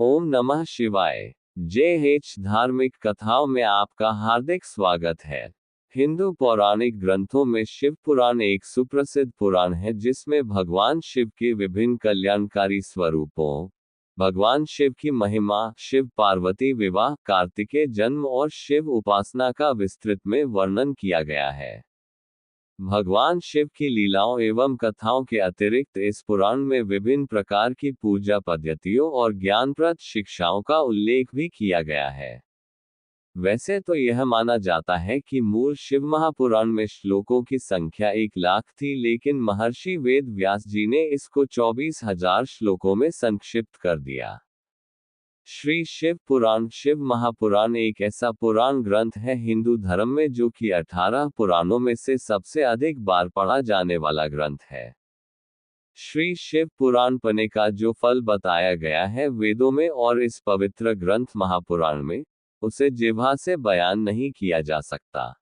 ओम नमः शिवाय। JH धार्मिक कथाओं में आपका हार्दिक स्वागत है। हिंदू पौराणिक ग्रंथों में शिव पुराण एक सुप्रसिद्ध पुराण है जिसमें भगवान शिव के विभिन्न कल्याणकारी स्वरूपों, भगवान शिव की महिमा, शिव पार्वती विवाह, कार्तिकेय जन्म और शिव उपासना का विस्तृत में वर्णन किया गया है। भगवान शिव की लीलाओं एवं कथाओं के अतिरिक्त इस पुराण में विभिन्न प्रकार की पूजा पद्धतियों और ज्ञानप्रद शिक्षाओं का उल्लेख भी किया गया है। वैसे तो यह माना जाता है कि मूल शिव महापुराण में श्लोकों की संख्या 1 लाख थी, लेकिन महर्षि वेद व्यास जी ने इसको 24,000 श्लोकों में संक्षिप्त कर दिया। श्री शिव पुराण शिव महापुराण एक ऐसा पुराण ग्रंथ है हिंदू धर्म में जो कि 18 पुराणों में से सबसे अधिक बार पढ़ा जाने वाला ग्रंथ है। श्री शिव पुराण पढ़ने का जो फल बताया गया है वेदों में और इस पवित्र ग्रंथ महापुराण में, उसे जिह्वा से बयान नहीं किया जा सकता।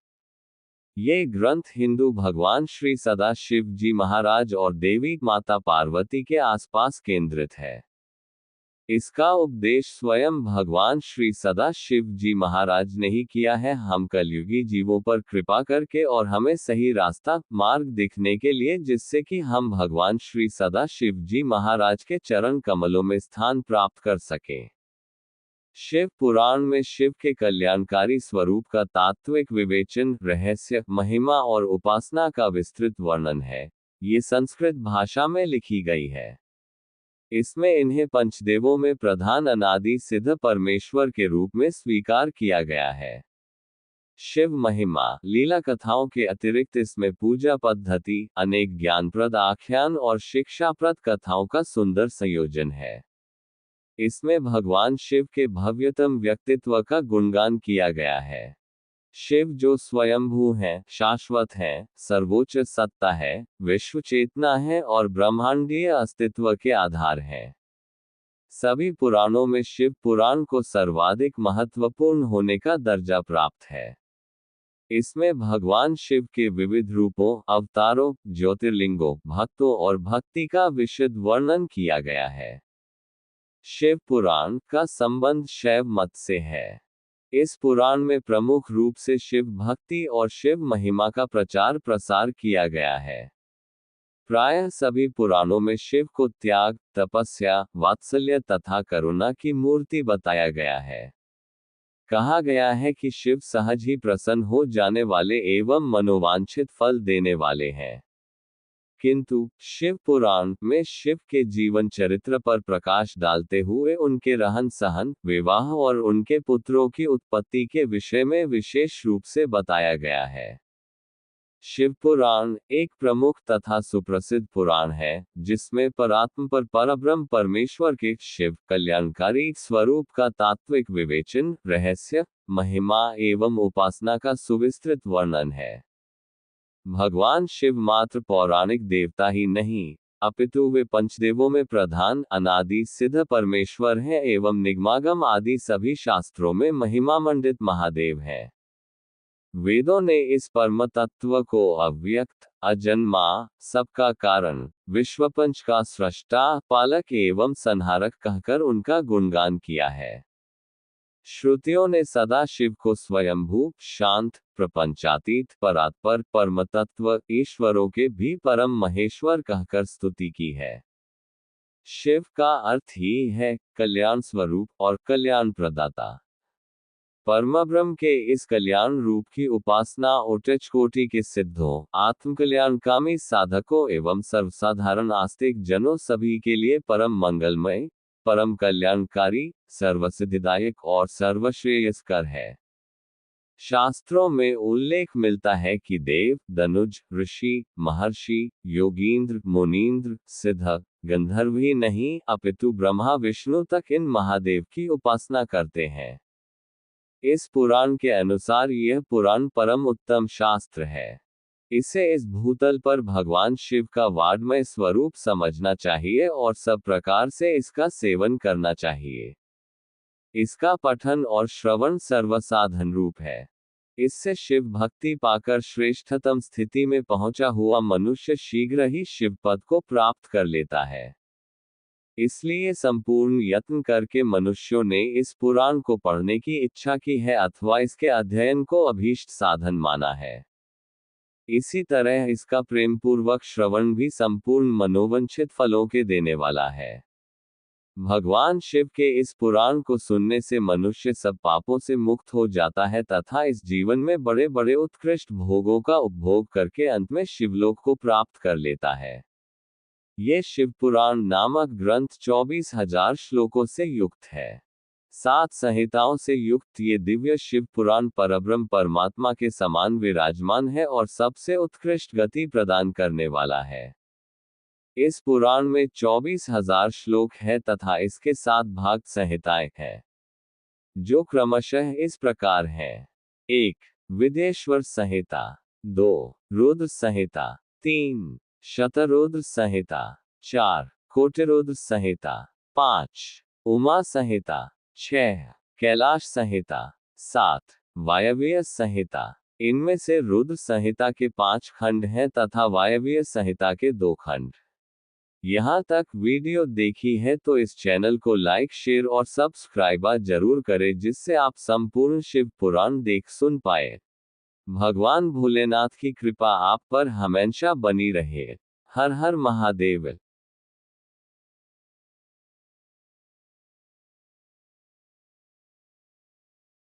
ये ग्रंथ हिंदू भगवान श्री सदा शिव जी महाराज और देवी माता पार्वती के आसपास केंद्रित है। इसका उपदेश स्वयं भगवान श्री सदा शिव जी महाराज ने ही किया है। हम कलयुगी जीवों पर कृपा करके और हमें सही रास्ता मार्ग दिखने के लिए, जिससे कि हम भगवान श्री सदा शिव जी महाराज के चरण कमलों में स्थान प्राप्त कर सकें। शिव पुराण में शिव के कल्याणकारी स्वरूप का तात्विक विवेचन, रहस्य, महिमा और उपासना का विस्तृत वर्णन है। ये संस्कृत भाषा में लिखी गई है। इसमें इन्हें पंचदेवों में प्रधान अनादि सिद्ध परमेश्वर के रूप में स्वीकार किया गया है। शिव महिमा, लीला कथाओं के अतिरिक्त इसमें पूजा पद्धति, अनेक ज्ञानप्रद आख्यान और शिक्षाप्रद कथाओं का सुंदर संयोजन है। इसमें भगवान शिव के भव्यतम व्यक्तित्व का गुणगान किया गया है। शिव जो स्वयंभू हैं, शाश्वत हैं, सर्वोच्च सत्ता है, विश्व चेतना है और ब्रह्मांडीय अस्तित्व के आधार हैं। सभी पुराणों में शिव पुराण को सर्वाधिक महत्वपूर्ण होने का दर्जा प्राप्त है। इसमें भगवान शिव के विविध रूपों, अवतारों, ज्योतिर्लिंगों, भक्तों और भक्ति का विशद वर्णन किया गया है। शिव पुराण का संबंध शैव मत से है। इस पुराण में प्रमुख रूप से शिव भक्ति और शिव महिमा का प्रचार प्रसार किया गया है। प्रायः सभी पुराणों में शिव को त्याग, तपस्या, वात्सल्य तथा करुणा की मूर्ति बताया गया है। कहा गया है कि शिव सहज ही प्रसन्न हो जाने वाले एवं मनोवांछित फल देने वाले हैं। किंतु शिव पुराण में शिव के जीवन चरित्र पर प्रकाश डालते हुए उनके रहन सहन, विवाह और उनके पुत्रों की उत्पत्ति के विषय में विशेष रूप से बताया गया है। शिव पुराण एक प्रमुख तथा सुप्रसिद्ध पुराण है जिसमें परात्म पर परब्रह्म परमेश्वर के शिव कल्याणकारी स्वरूप का तात्विक विवेचन, रहस्य, महिमा एवं उपासना का सुविस्तृत वर्णन है। भगवान शिव मात्र पौराणिक देवता ही नहीं, अपितु वे पंचदेवों में प्रधान अनादि सिद्ध परमेश्वर हैं एवं निगमागम आदि सभी शास्त्रों में महिमा मंडित महादेव हैं। वेदों ने इस परम तत्व को अव्यक्त, अजन्मा, सबका कारण, विश्वपंच का सृष्टा, पालक एवं संहारक कहकर उनका गुणगान किया है। श्रुतियों ने सदा शिव को स्वयंभू, शांत, प्रपंचातीत, परात्पर, परमतत्व, ईश्वरों के भी परम महेश्वर कहकर स्तुति की है। शिव का अर्थ ही है कल्याण स्वरूप और कल्याण प्रदाता। परमब्रह्म के इस कल्याण रूप की उपासना उच्च कोटि के सिद्धों, आत्मकल्याणकामी साधकों एवं सर्वसाधारण आस्तिक जनों सभी के लिए परम मंगलमय, परम कल्याणकारी, सर्वसिद्धिदायक और सर्वश्रेयस्कर है। शास्त्रों में उल्लेख मिलता है कि देव, दनुज, ऋषि, महर्षि, योगींद्र, मुनींद्र, सिद्ध, गंधर्व ही नहीं अपितु ब्रह्मा विष्णु तक इन महादेव की उपासना करते हैं। इस पुराण के अनुसार यह पुराण परम उत्तम शास्त्र है। इसे इस भूतल पर भगवान शिव का वाड्मय स्वरूप समझना चाहिए और सब प्रकार से इसका सेवन करना चाहिए। इसका पठन और श्रवण सर्वसाधन रूप है। इससे शिव भक्ति पाकर श्रेष्ठतम स्थिति में पहुंचा हुआ मनुष्य शीघ्र ही शिव पद को प्राप्त कर लेता है। इसलिए संपूर्ण यत्न करके मनुष्यों ने इस पुराण को पढ़ने की इच्छा की है अथवा इसके अध्ययन को अभीष्ट साधन माना है। इसी तरह इसका प्रेमपूर्वक श्रवण भी संपूर्ण मनोवांछित फलों के देने वाला है। भगवान शिव के इस पुराण को सुनने से मनुष्य सब पापों से मुक्त हो जाता है तथा इस जीवन में बड़े बड़े उत्कृष्ट भोगों का उपभोग करके अंत में शिवलोक को प्राप्त कर लेता है। ये शिव पुराण नामक ग्रंथ 24,000 श्लोकों से युक्त है। 7 संहिताओं से युक्त ये दिव्य शिव पुराण परब्रह्म परमात्मा के समान विराजमान है और सबसे उत्कृष्ट गति प्रदान करने वाला है। इस पुराण में 24,000 श्लोक है तथा इसके 7 भाग संहिताएं हैं, जो क्रमशः इस प्रकार हैं: 1. विदेश्वर संहिता, 2. रुद्र संहिता, 3. शतरुद्र संहिता, 4. कोटिरुद्र संहिता, 5. उमा संहिता, 6. कैलाश संहिता, 7. वायव्य संहिता। इनमें से रुद्र संहिता के 5 खंड हैं तथा वायव्य संहिता के 2 खंड। यहाँ तक वीडियो देखी है तो इस चैनल को लाइक शेयर और सब्सक्राइब जरूर करें जिससे आप संपूर्ण शिव पुराण देख सुन पाए। भगवान भोलेनाथ की कृपा आप पर हमेशा बनी रहे। हर हर महादेव।